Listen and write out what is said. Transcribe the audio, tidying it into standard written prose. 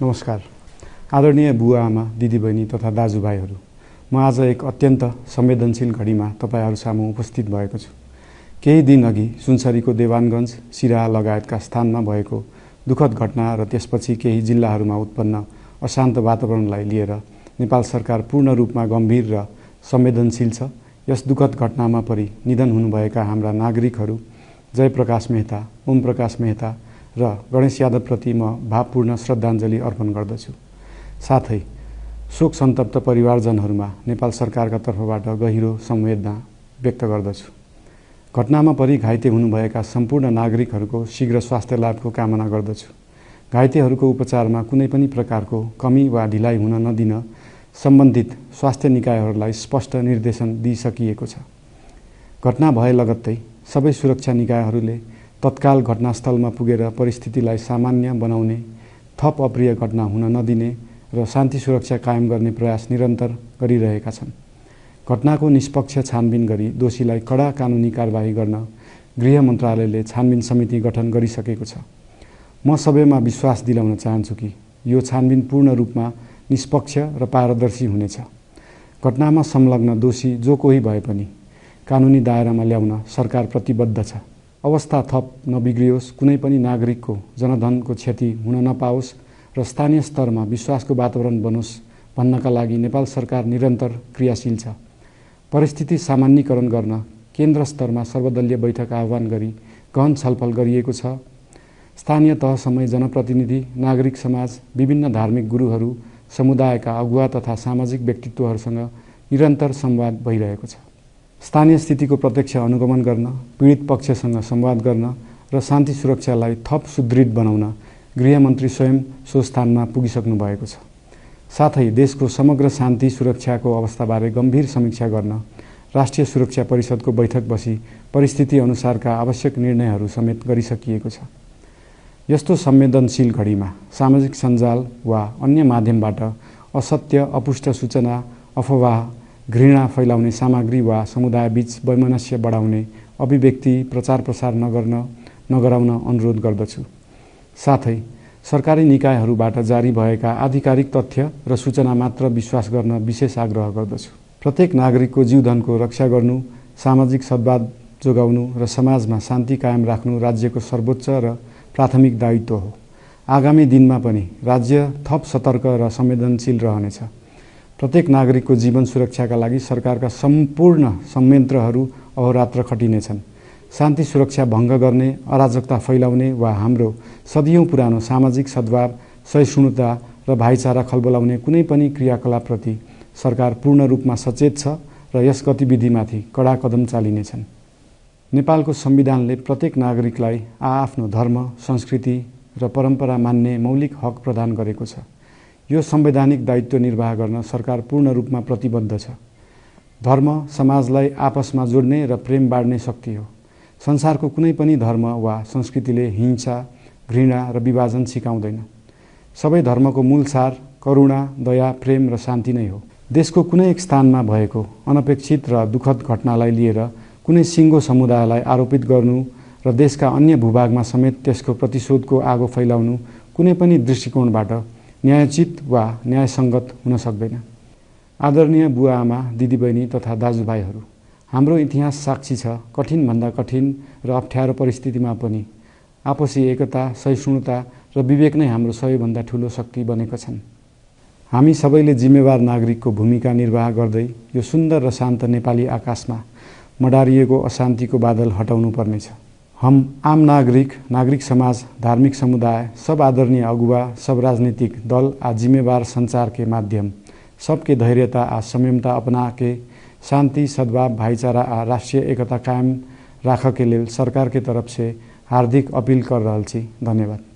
नमस्कार। आदरणीय बुवा आमा, दिदीबहिनी तथा दाजुभाइहरू, म आज एक अत्यन्त संवेदनशील घडीमा तपाईहरू सामु उपस्थित भएको छु। केही दिन अघि सुनसरीको देवानगञ्ज, सिराहा लगायतका स्थानमा भएको दुःखद घटना र त्यसपछि केही जिल्लाहरूमा उत्पन्न अशान्त वातावरणलाई लिएर नेपाल सरकार पूर्ण रूपमा गम्भीर र संवेदनशील छ। यस दुःखद घटनामा परि निधन हुनुभएका हाम्रा नागरिकहरू जयप्रकाश मेहता, ओम प्रकाश मेहता र गणेश यादवप्रति म भावपूर्ण श्रद्धाञ्जली अर्पण गर्दछु। साथै शोक सन्तप्त परिवारजनहरूमा नेपाल सरकारका तर्फबाट गहिरो संवेदना व्यक्त गर्दछु। घटनामा परि घाइते हुनुभएका सम्पूर्ण नागरिकहरूको शीघ्र स्वास्थ्य लाभको कामना गर्दछु। घाइतेहरूको उपचारमा कुनै पनि प्रकारको कमी वा ढिलाइ हुन नदिन सम्बन्धित स्वास्थ्य निकायहरूलाई स्पष्ट निर्देशन दिइसकिएको छ। घटना भए लगत्तै सबै सुरक्षा निकायहरूले तत्काल घटनास्थलमा पुगेर परिस्थितिलाई सामान्य बनाउने, थप अप्रिय घटना हुन नदिने र शान्ति सुरक्षा कायम गर्ने प्रयास निरन्तर गरिरहेका छन्। घटनाको निष्पक्ष छानबिन गरी दोषीलाई कडा कानुनी कारबाही गर्न गृह मन्त्रालयले छानबिन समिति गठन गरिसकेको छ। म सबैमा विश्वास दिलाउन चाहन्छु कि यो छानबिन पूर्ण रूपमा निष्पक्ष र पारदर्शी हुनेछ। घटनामा संलग्न दोषी जो कोही भए पनि कानुनी दायरामा ल्याउन सरकार प्रतिबद्ध छ। अवस्था थप नबिग्रियोस्, कुनै पनि नागरिकको जनधनको क्षति हुन नपाओस् र स्थानीय स्तरमा विश्वासको वातावरण बनोस् भन्नका लागि नेपाल सरकार निरन्तर क्रियाशील छ। परिस्थिति सामान्यीकरण गर्न केन्द्र स्तरमा सर्वदलीय बैठक आह्वान गरी गहन छलफल गरिएको छ। स्थानीय तहसम्मै जनप्रतिनिधि, नागरिक समाज, विभिन्न धार्मिक गुरुहरू, समुदायका अगुवा तथा सामाजिक व्यक्तित्वहरूसँग निरन्तर संवाद भइरहेको छ। स्थानीय स्थितिको प्रत्यक्ष अनुगमन गर्न, पीडित पक्षसँग संवाद गर्न र शान्ति सुरक्षालाई थप सुदृढ बनाउन गृहमन्त्री स्वयं सो स्थानमा पुगिसक्नु भएको छ। साथै देशको समग्र शान्ति सुरक्षाको अवस्थाबारे गम्भीर समीक्षा गर्न राष्ट्रिय सुरक्षा परिषदको बैठक बसी परिस्थिति अनुसारका आवश्यक निर्णयहरू समेत गरिसकिएको छ। यस्तो संवेदनशील घडीमा सामाजिक सञ्जाल वा अन्य माध्यमबाट असत्य, अपुष्ट सूचना, अफवाह, घृणा फैलाउने सामग्री वा समुदायबीच वैमनस्य बढाउने अभिव्यक्ति प्रचार प्रसार नगराउन अनुरोध गर्दछु। साथै सरकारी निकायहरूबाट जारी भएका आधिकारिक तथ्य र सूचना मात्र विश्वास गर्न विशेष आग्रह गर्दछु। प्रत्येक नागरिकको जीवधनको रक्षा गर्नु, सामाजिक सद्भाव जोगाउनु र समाजमा शान्ति कायम राख्नु राज्यको सर्वोच्च र प्राथमिक दायित्व हो। आगामी दिनमा पनि राज्य थप सतर्क र संवेदनशील रहनेछ। प्रत्येक नागरिकको जीवन सुरक्षाका लागि सरकारका सम्पूर्ण संयन्त्रहरू अहोरात्र खटिनेछन्। शान्ति सुरक्षा भङ्ग गर्ने, अराजकता फैलाउने वा हाम्रो सदियौं पुरानो सामाजिक सद्भाव, सहिष्णुता र भाइचारा खलबलाउने कुनै पनि क्रियाकलापप्रति सरकार पूर्ण रूपमा सचेत छ र यस गतिविधिमाथि कडा कदम चालिनेछन्। नेपालको संविधानले प्रत्येक नागरिकलाई आआफ्नो धर्म, संस्कृति र परम्परा मान्ने मौलिक हक प्रदान गरेको छ। यो संवैधानिक दायित्व निर्वाह गर्न सरकार पूर्ण रूपमा प्रतिबद्ध छ। धर्म समाजलाई आपसमा जोड्ने र प्रेम बाँड्ने शक्ति हो। संसारको कुनै पनि धर्म वा संस्कृतिले हिंसा, घृणा र विभाजन सिकाउँदैन। सबै धर्मको मूल सार करुणा, दया, प्रेम र शान्ति नै हो। देशको कुनै एक स्थानमा भएको अनपेक्षित र दुःखद घटनालाई लिएर कुनै सिङ्गो समुदायलाई आरोपित गर्नु र देशका अन्य भूभागमा समेत त्यसको प्रतिशोधको आगो फैलाउनु कुनै पनि दृष्टिकोणबाट न्यायोचित वा न्यायसङ्गत हुन सक्दैन। आदरणीय बुवा आमा, दिदीबहिनी तथा दाजुभाइहरू, हाम्रो इतिहास साक्षी छ कठिनभन्दा कठिन र अप्ठ्यारो परिस्थितिमा पनि आपसी एकता, सहिष्णुता र विवेक नै हाम्रो सबैभन्दा ठूलो शक्ति बनेका छन्। हामी सबैले जिम्मेवार नागरिकको भूमिका निर्वाह गर्दै यो सुन्दर र शान्त नेपाली आकाशमा मडारिएको अशान्तिको बादल हटाउनु पर्नेछ। हम आम नागरिक, नागरिक समाज, धार्मिक समुदाय, सब आदरणीय अगुवा, सब राजनीतिक दल आ जिम्मेवार संचार के माध्यम सबके धैर्यता आ संयमता अपना के शांति, सद्भाव, भाईचारा आ राष्ट्रीय एकता कायम राख के लेल सरकार के तरफ से हार्दिक अपील कर रहल छी। धन्यवाद।